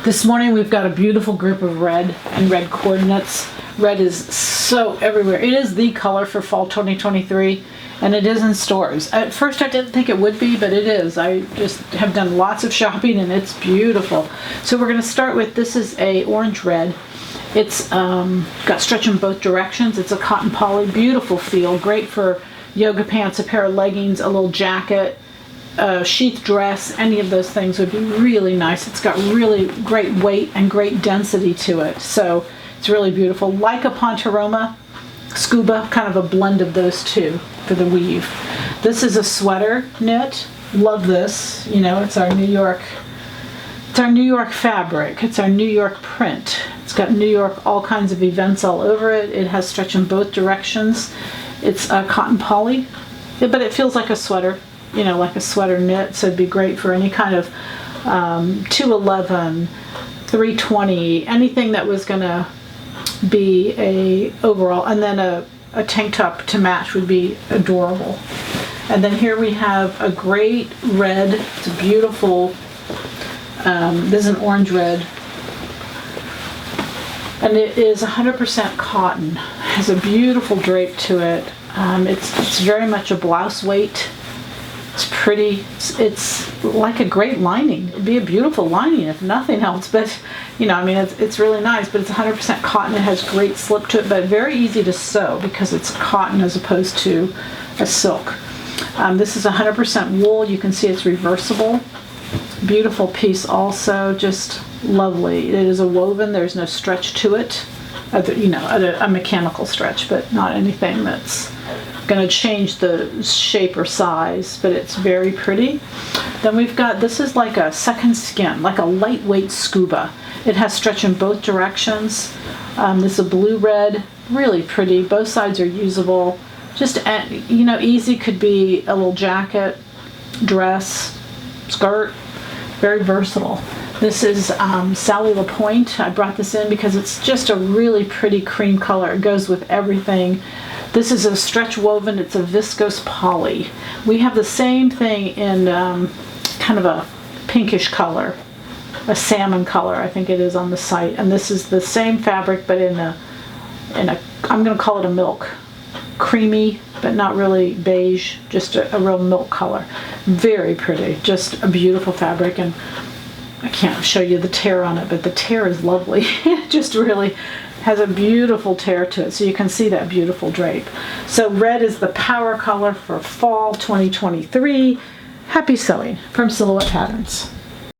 This morning we've got a beautiful group of red and red coordinates. Red is so everywhere. It is the color for fall 2023, and it is in stores. At first I didn't think it would be, but it is. I just have done lots of shopping and it's beautiful. So we're going to start with, this is a orange red. It's got stretch in both directions. It's a cotton poly, beautiful feel, great for yoga pants, a pair of leggings, a little jacket, a sheath dress. Any of those things would be really nice. It's got really great weight and great density to it, so it's really beautiful. Like a Pontoroma Scuba, kind of a blend of those two for the weave. This is a sweater knit. Love this. You know, it's our New York fabric. It's our New York print. It's got New York, all kinds of events all over it. It has stretch in both directions. It's a cotton poly, but it feels like a sweater, you know, like a sweater knit, so it'd be great for any kind of 211, 320, anything that was gonna be a overall, and then a tank top to match would be adorable. And then here we have a great red. It's a beautiful, this is an orange red, and it is 100% cotton. It has a beautiful drape to it. It's very much a blouse weight. It's pretty. It's like a great lining. It'd be a beautiful lining if nothing else, but you know, I mean, it's really nice, but it's 100% cotton. It has great slip to it, but very easy to sew because it's cotton as opposed to a silk. This is 100% wool. You can see it's reversible. Beautiful piece also, just lovely. It is a woven. There's no stretch to it. You know, a mechanical stretch, but not anything that's going to change the shape or size, but it's very pretty. Then we've got, this is like a second skin, like a lightweight scuba. It has stretch in both directions. This is a blue red, really pretty. Both sides are usable. Just, you know, easy. Could be a little jacket, dress, skirt, very versatile. This is Sally LaPointe. I brought this in because it's just a really pretty cream color. It goes with everything. This is a stretch woven. It's a viscose poly. We have the same thing in kind of a pinkish color, a salmon color, I think it is on the site. And this is the same fabric, but in a I'm going to call it a milk, creamy, but not really beige, just a real milk color. Very pretty, just a beautiful fabric. And I can't show you the tear on it, but the tear is lovely. It just really has a beautiful tear to it, so you can see that beautiful drape. So red is the power color for fall 2023. Happy sewing from Silhouette Patterns.